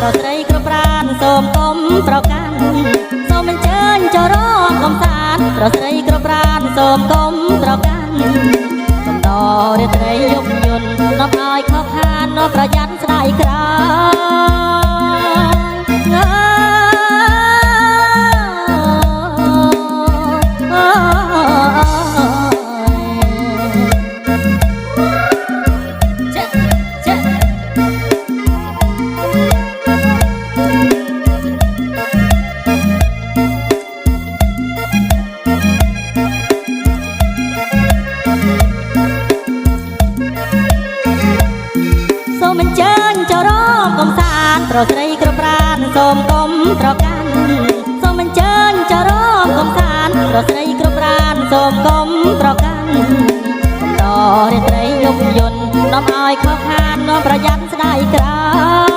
ប្រស្រីគ្រប់ប្រានសូមកុំប្រកាន់សូមអញ្ជើញចូលរកកំសាន្តប្រស្រីគ្រប់ប្រានសូមកុំប្រកាន់សំដររាត្រីយប់យន្តនាំឲ្យខកខាននាំប្រយ័ត្នស្ដាយក្រោសូមអញ្ជើញចូលរកកំសាន្តប្រស្រីគ្រប់ប្រានសូមកុំប្រកាន់សូមអញ្ជើញចូលរកកំសាន្តប្រស្រីគ្រប់ប្រានសូមកុំប្រកាន់កំដររាត្រីយប់យន្តនាំឲ្យខកខាននាំប្រយ័ត្នស្ដាយក្រោយ